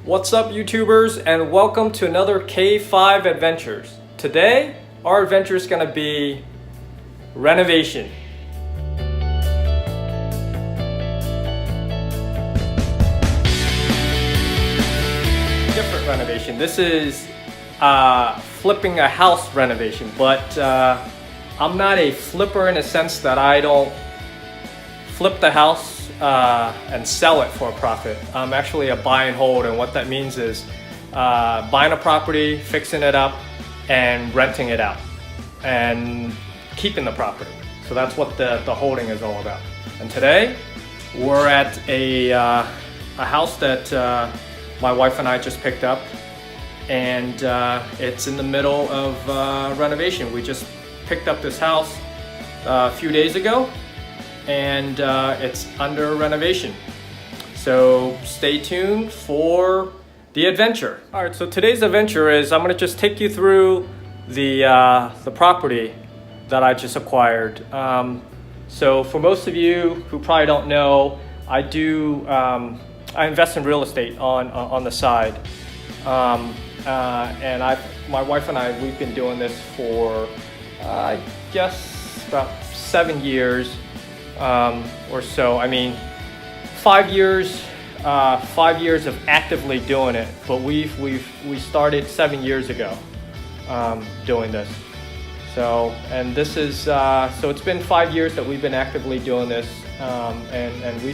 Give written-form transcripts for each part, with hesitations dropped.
What's up, YouTubers, and welcome to another K5 Adventures. Today, our adventure is going to be renovation. Different renovation. This is flipping a house renovation, but I'm not a flipper in a sense that I don't flip the house and sell it for a profit. I'm actually a buy and hold, and what that means is buying a property, fixing it up, and renting it out, and keeping the property. So that's what the holding is all about. And today, we're at a house that my wife and I just picked up, and it's in the middle of renovation. We just picked up this house a few days ago, and it's under renovation. So stay tuned for the adventure. All right, so today's adventure is I'm gonna just take you through the property that I just acquired. So for most of you who probably don't know, I invest in real estate on the side. And my wife and I, we've been doing this for I guess about 7 years or so. I mean, 5 years of actively doing it, but we started 7 years ago doing this. So, and this is so it's been 5 years that we've been actively doing this, and we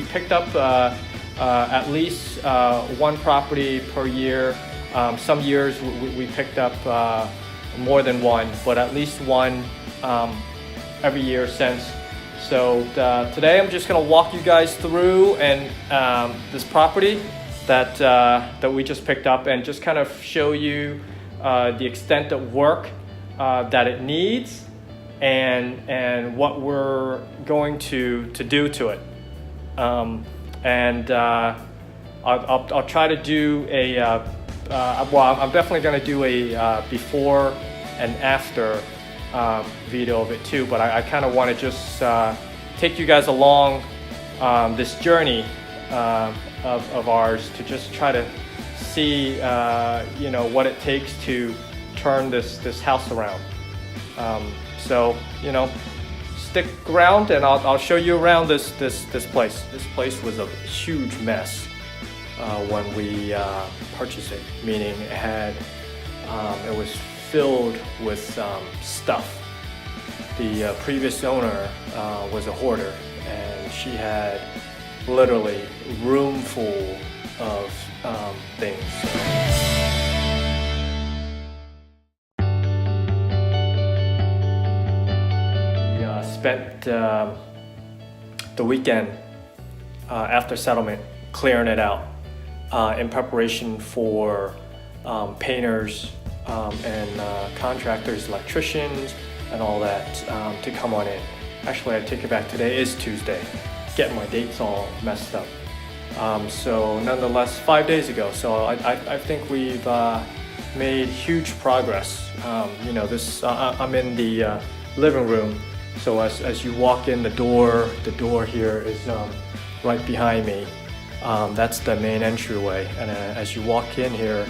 picked up at least one property per year. Some years we picked up more than one, but at least one every year since. So today I'm just going to walk you guys through this property that we just picked up, and just kind of show you the extent of work that it needs, and what we're going to do to it. I'll try to do I'm definitely going to do a before and after video of it too, but I kind of want to just take you guys along this journey of ours, to just try to see what it takes to turn this house around. So stick around, and I'll show you around this place. This place was a huge mess when we purchased it, meaning it was filled with stuff. The previous owner was a hoarder, and she had literally room full of things. Spent the weekend after settlement clearing it out in preparation for painters and contractors, electricians, and all that to come on in. Actually, I take it back, today is Tuesday. Getting my dates all messed up. So nonetheless, 5 days ago. So I think we've made huge progress. I'm in the living room. So as you walk in the door here is right behind me. That's the main entryway. And as you walk in here,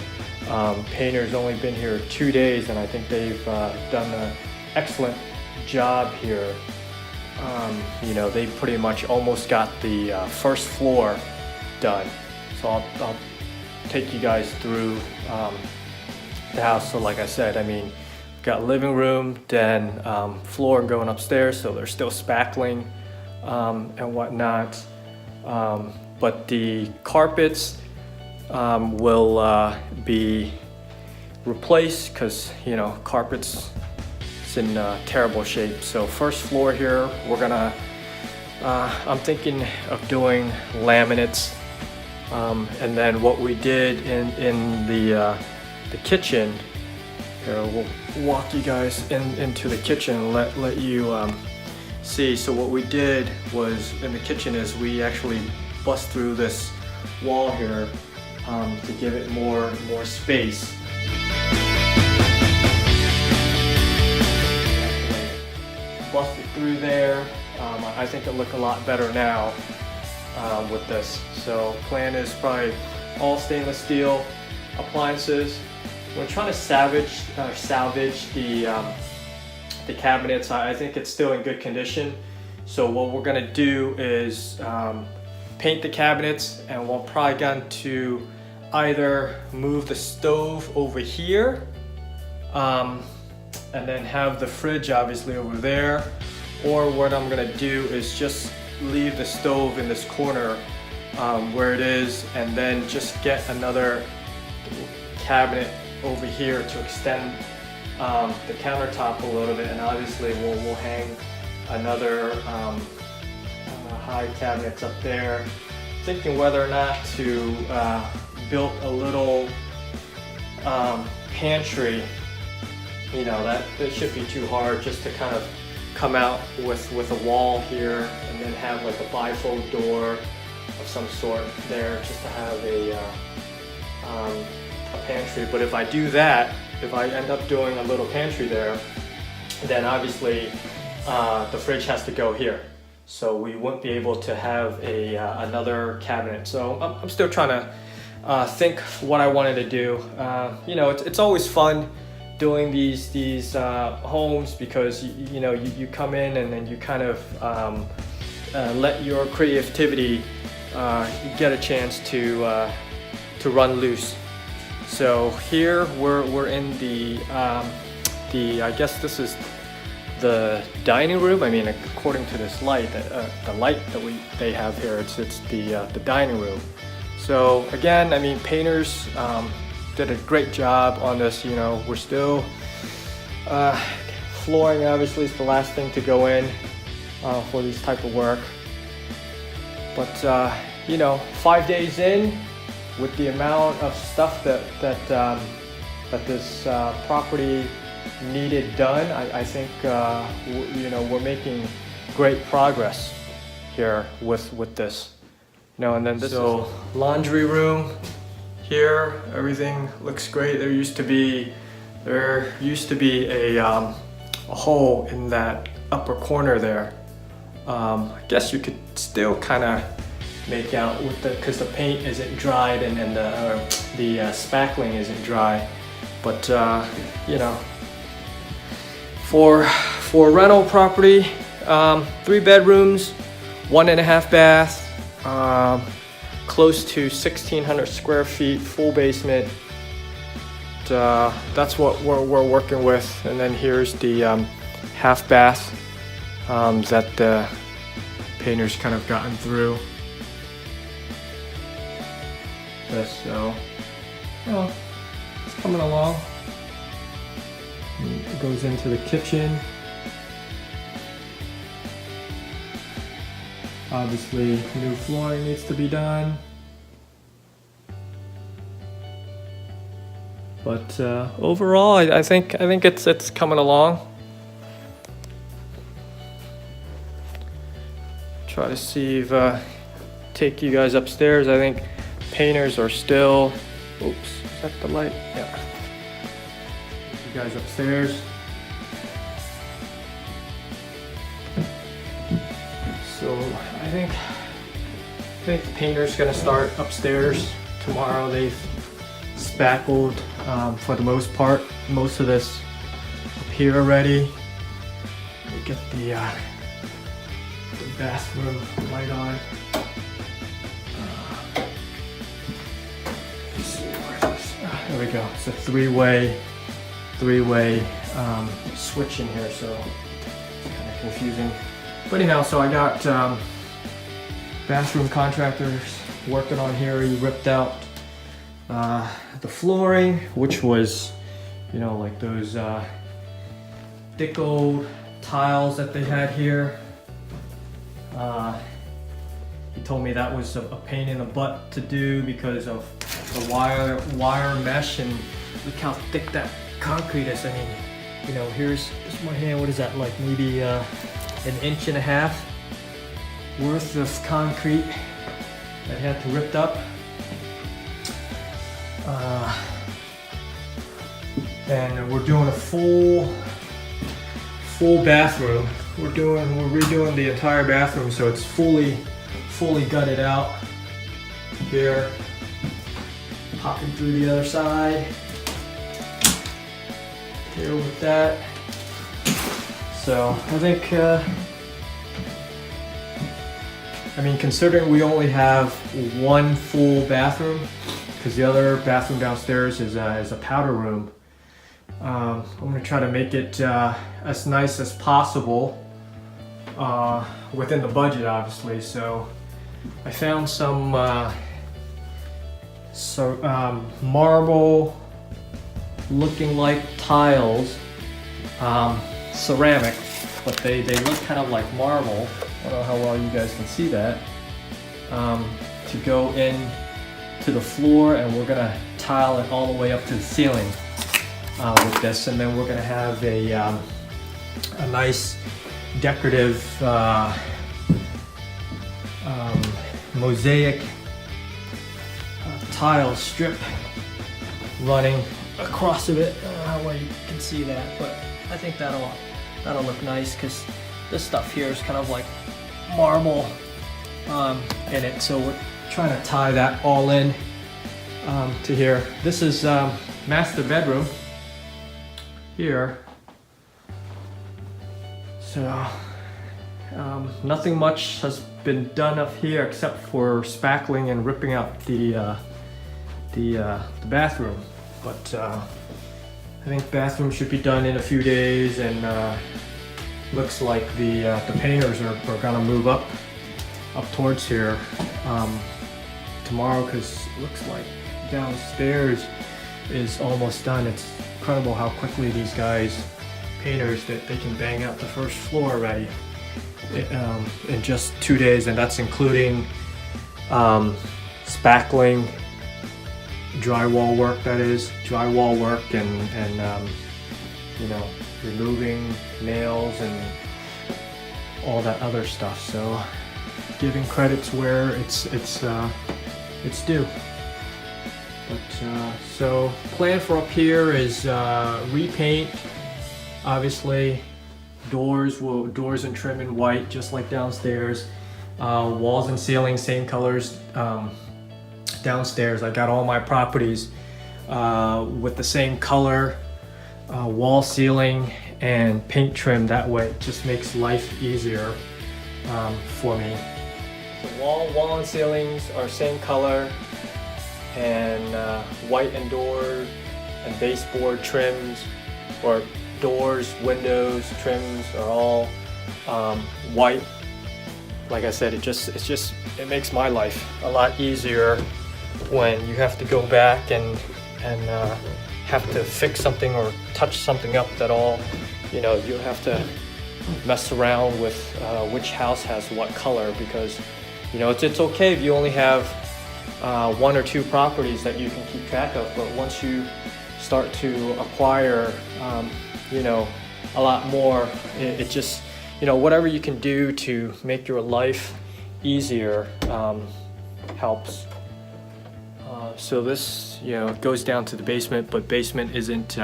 painter's only been here 2 days, and I think they've done an excellent job here. They pretty much almost got the first floor done. So I'll take you guys through the house. So like I said, I mean, got living room, then floor going upstairs, so they're still spackling and whatnot. But the carpets will be replaced, because carpets is in terrible shape. So first floor here, we're gonna I'm thinking of doing laminates, and then what we did in the kitchen here, we'll walk you guys into the kitchen and let you see. So what we did was, in the kitchen, is we actually bust through this wall here to give it more space. Bust it through there. I think it look a lot better now. with this. So plan is probably all stainless steel appliances. We're trying to salvage the cabinets. I think it's still in good condition. So what we're gonna do is paint the cabinets, and we're probably going to either move the stove over here and then have the fridge obviously over there, or what I'm gonna do is just leave the stove in this corner where it is, and then just get another cabinet over here to extend the countertop a little bit, and obviously we'll hang another high cabinets up there. Thinking whether or not to build a little pantry. You know, that shouldn't be too hard, just to kind of come out with a wall here, and then have like a bifold door of some sort there, just to have a pantry. But if I do that, if I end up doing a little pantry there, then obviously the fridge has to go here, so we wouldn't be able to have another cabinet. So I'm still trying to think what I wanted to do. You know, it's always fun doing these homes, because you come in and then you kind of let your creativity get a chance to run loose. So here we're in the I guess this is the dining room. I mean, according to this light, the light that they have here, it's the dining room. So again, I mean, painters did a great job on this. You know, we're still flooring obviously is the last thing to go in for these type of work. But you know, 5 days in, with the amount of stuff that this property needed done, I think you know, we're making great progress here with this. You know, and then this is laundry room here. Everything looks great. There used to be a hole in that upper corner there. I guess you could still kind of make out with because the paint isn't dried, and the spackling isn't dry. But you know, for a rental property, 3 bedrooms, 1.5 bath, close to 1,600 square feet, full basement. That's what we're working with. And then here's the half bath that the painters kind of gotten through. So, you know, it's coming along. It goes into the kitchen. Obviously, new flooring needs to be done. But overall, I think it's coming along. Try to see if take you guys upstairs. I think painters are still. Oops, is that the light? Yeah. You guys upstairs. So I think the painter's gonna start upstairs tomorrow. They've spackled for the most part, most of this up here already. We get the bathroom light on. Let's see, where is this? There we go. It's a three-way switch in here, so it's kind of confusing. But anyhow, so I got bathroom contractors working on here. He ripped out the flooring, which was, you know, like those thick old tiles that they had here. He told me that was a pain in the butt to do because of the wire mesh, and look how thick that concrete is. I mean, you know, here's my hand. What is that, like maybe 1.5 inches worth of concrete that had to ripped up. And we're doing a full bathroom. We're redoing the entire bathroom, so it's fully fully gutted out here. Popping through the other side. Here with that. So I think, I mean, considering we only have one full bathroom, because the other bathroom downstairs is a powder room, I'm going to try to make it as nice as possible within the budget, obviously. So I found some marble looking like tiles, ceramic, but they look kind of like marble. I don't know how well you guys can see that. To go in to the floor, and we're gonna tile it all the way up to the ceiling with this, and then we're gonna have a nice decorative mosaic tile strip running across of it. I don't know how well you can see that, but I think that'll look nice, because this stuff here is kind of like marble in it. So we're trying to tie that all in to here. This is master bedroom here. So nothing much has been done up here except for spackling and ripping out the bathroom. But I think bathroom should be done in a few days, and looks like the painters are gonna move up towards here tomorrow, because it looks like downstairs is almost done. It's incredible how quickly these guys, painters, that they can bang out the first floor already in just 2 days, and that's including spackling, drywall work, and you know, removing nails and all that other stuff. So giving credits where it's due. But so plan for up here is repaint, obviously. Doors and trim in white, just like downstairs. Walls and ceiling, same colors downstairs. I got all my properties with the same color, wall, ceiling, and paint trim. That way it just makes life easier for me. The wall and ceilings are same color, and white, and door and baseboard trims, or doors, windows, trims are all white. Like I said, it makes my life a lot easier when you have to go back and have to fix something or touch something up that all, you know, you have to mess around with which house has what color, because, you know, it's okay if you only have 1 or 2 properties that you can keep track of, but once you start to acquire you know, a lot more, it just, you know, whatever you can do to make your life easier helps. So this, you know, goes down to the basement, but basement isn't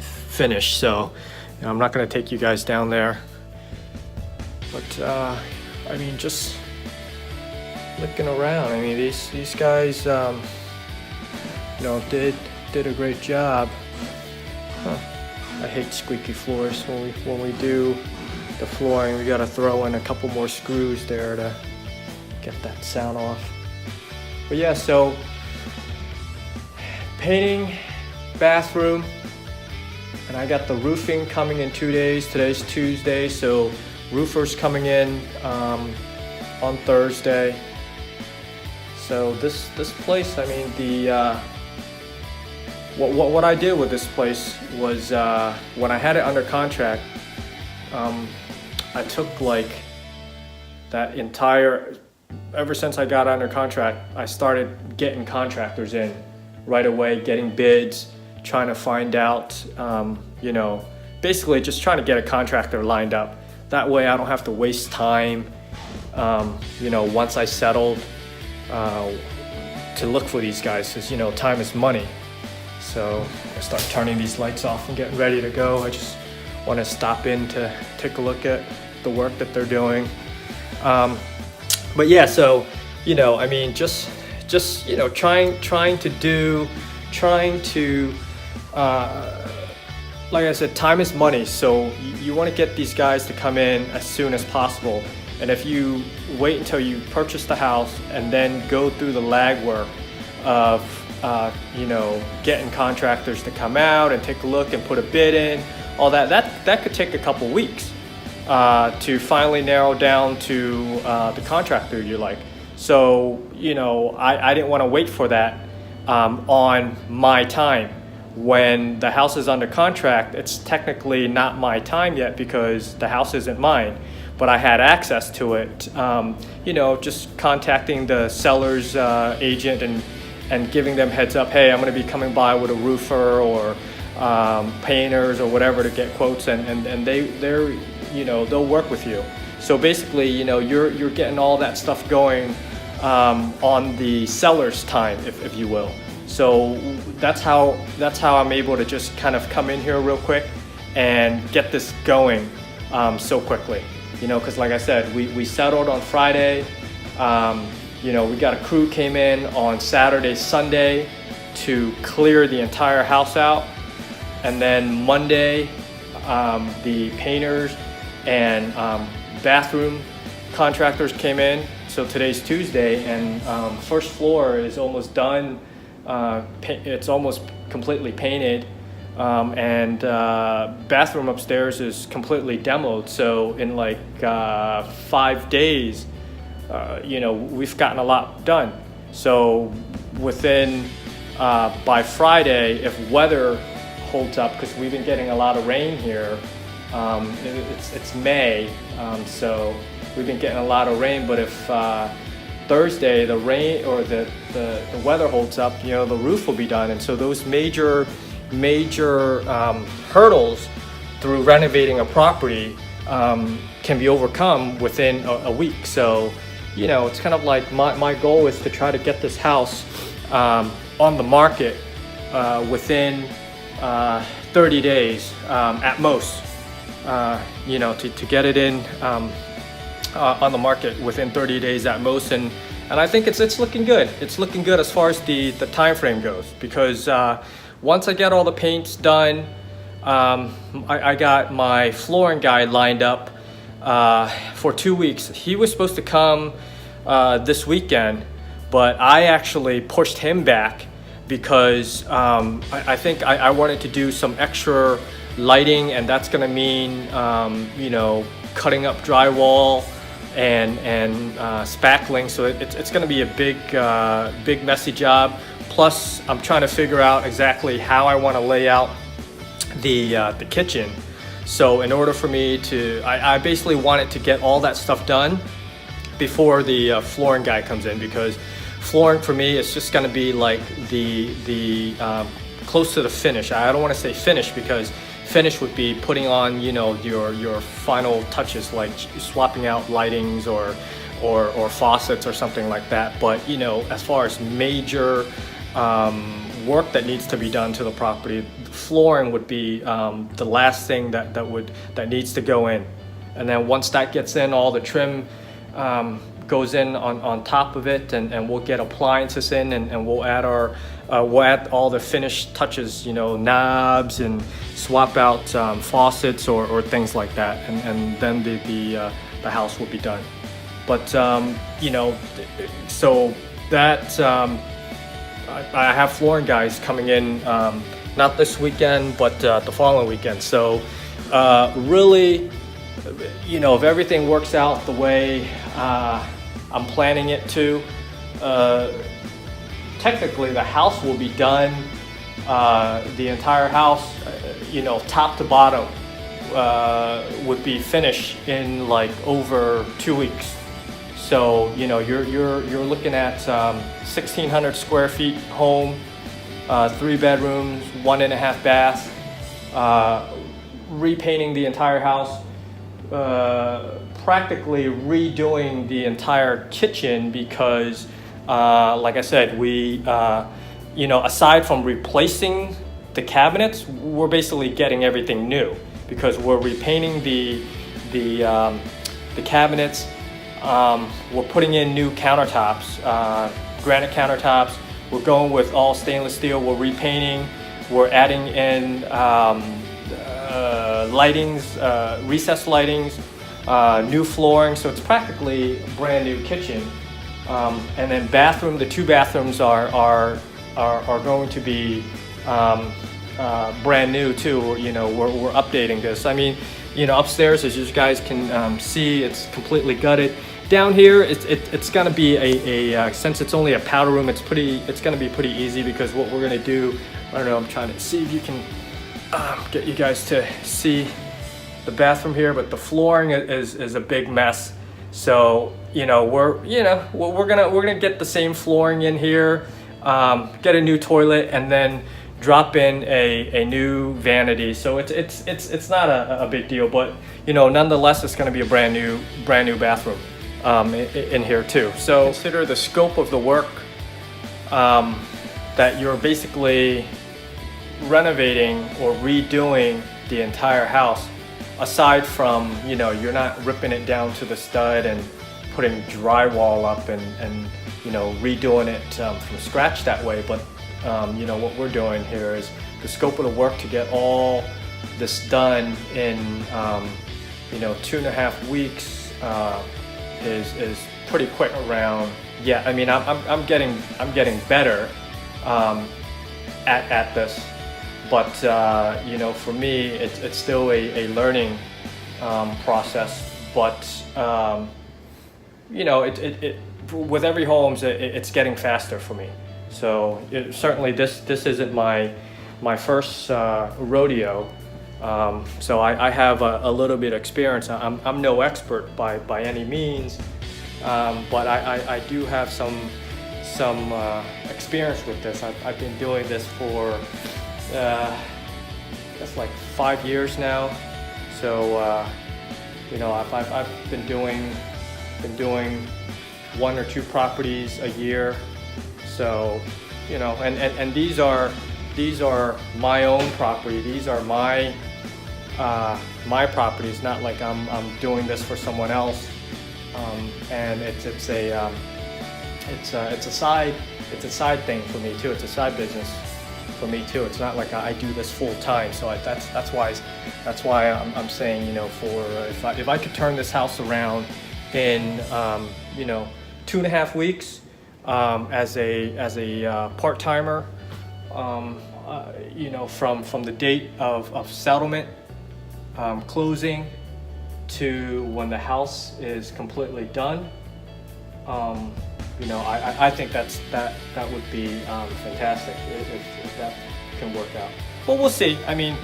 finished, so you know, I'm not going to take you guys down there. But I mean, just looking around, I mean, these guys, you know, did a great job. I hate squeaky floors. When we do the flooring, we gotta throw in a couple more screws there to get that sound off. But yeah, so painting, bathroom, and I got the roofing coming in 2 days. Today's Tuesday, so roofer's coming in on Thursday. So this place, I mean, the what I did with this place was when I had it under contract, I took like that entire, ever since I got under contract, I started getting contractors in right away, getting bids, trying to find out, you know, basically just trying to get a contractor lined up. That way I don't have to waste time, you know, once I settled to look for these guys, because, you know, time is money. So I start turning these lights off and getting ready to go. I just want to stop in to take a look at the work that they're doing. But yeah, so I mean, just trying to like I said, time is money. So you want to get these guys to come in as soon as possible. And if you wait until you purchase the house and then go through the legwork of getting contractors to come out and take a look and put a bid in, all that could take a couple weeks to finally narrow down to the contractor you like. So I didn't want to wait for that on my time. When the house is under contract, it's technically not my time yet because the house isn't mine, but I had access to it. Just contacting the seller's agent and giving them heads up, hey, I'm going to be coming by with a roofer or painters or whatever to get quotes, and they're they'll work with you. So basically, you're getting all that stuff going on the seller's time, if you will. So that's how I'm able to just kind of come in here real quick and get this going so quickly. Because like I said, we settled on Friday. We got a crew came in on Saturday, Sunday to clear the entire house out. And then Monday, the painters and bathroom contractors came in. So today's Tuesday, and first floor is almost done. It's almost completely painted, and bathroom upstairs is completely demoed. So in like 5 days, we've gotten a lot done. So within by Friday, if weather holds up, because we've been getting a lot of rain here. It's May, so we've been getting a lot of rain. But if Thursday the rain or the weather holds up, the roof will be done. And so those major hurdles through renovating a property can be overcome within a week. So it's kind of like my goal is to try to get this house on the market within 30 days at most. To get it in on the market within 30 days at most, and I think it's looking good. It's looking good as far as the time frame goes, because once I get all the paints done, I got my flooring guy lined up for 2 weeks. He was supposed to come this weekend, but I actually pushed him back because I think I wanted to do some extra lighting, and that's going to mean cutting up drywall and spackling. So it's going to be a big messy job. Plus I'm trying to figure out exactly how I want to lay out the kitchen. So in order for me to, I basically wanted to get all that stuff done before the flooring guy comes in, because flooring for me is just going to be like the close to the finish. I don't want to say finish, because finish would be putting on your final touches, like swapping out lightings or faucets or something like that. But as far as major work that needs to be done to the property, flooring would be the last thing that needs to go in. And then once that gets in, all the trim goes in on top of it, and we'll get appliances in, and we'll add all the finished touches, knobs, and swap out faucets or things like that, and then the house will be done. But so that I have flooring guys coming in, not this weekend, but the following weekend. So really, if everything works out the way I'm planning it to, technically the house will be done, the entire house, top to bottom, would be finished in like over 2 weeks. So you're looking at 1,600 square feet home, 3 bedrooms, 1.5 baths, repainting the entire house, practically redoing the entire kitchen, because like I said, we aside from replacing the cabinets, we're basically getting everything new, because we're repainting the cabinets, We're putting in new countertops, granite countertops. We're going with all stainless steel. We're repainting. We're adding in lightings, recessed lightings, new flooring. So it's practically a brand new kitchen. And then bathroom. The 2 bathrooms are going to be brand new too. You know, we're updating this. I mean, you know, upstairs, as you guys can see, it's completely gutted. Down here, it's gonna be since it's only a powder room, it's gonna be pretty easy, because what we're gonna do, I don't know, I'm trying to see if you can get you guys to see the bathroom here, but the flooring is a big mess. So, you know, we're gonna get the same flooring in here, get a new toilet, and then drop in a new vanity. So it's not a big deal, but you know, nonetheless, it's going to be a brand new bathroom in here too. So consider the scope of the work, that you're basically renovating or redoing the entire house. Aside from, you know, you're not ripping it down to the stud and putting drywall up and you know, redoing it from scratch that way, but you know, what we're doing here is the scope of the work to get all this done in you know, 2.5 weeks is pretty quick around. Yeah, I mean, I'm getting better at this, but you know, for me, it's still a learning process. But you know, with every home, it's getting faster for me. So certainly this isn't my first rodeo. So I have a little bit of experience. I'm no expert by any means, but I do have some experience with this. I've been doing this for that's like 5 years now. So you know, I've been doing 1 or 2 properties a year. So, you know, and these are my own property. These are my properties, not like I'm doing this for someone else. And it's a side thing for me too. It's a side business for me too. It's not like I do this full time. So that's why I'm saying, you know, if I could turn this house around in you know, 2.5 weeks. As a part-timer, you know, from the date of settlement, closing, to when the house is completely done, you know, I think that would be fantastic if that can work out. But we'll see. I mean,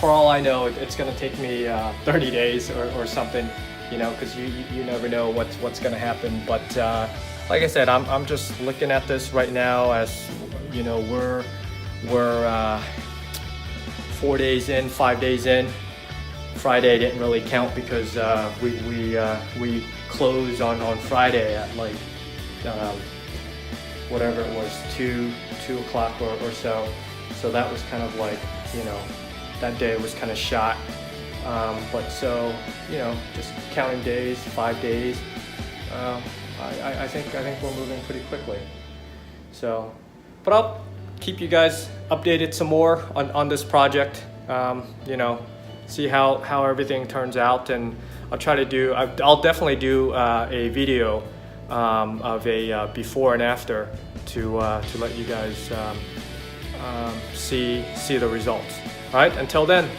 for all I know, it's going to take me 30 days or something, you know, because you never know what's going to happen. But like I said, I'm just looking at this right now as, you know, we're 4 days in, 5 days in. Friday didn't really count because we closed on Friday at like whatever it was, 2 o'clock or so. So that was kind of like, you know, that day was kind of shot. But so, you know, just counting days, 5 days. I think we're moving pretty quickly. So, but I'll keep you guys updated some more on this project. You know, see how everything turns out, and I'll definitely do a video of a before and after to let you guys see the results. All right, until then.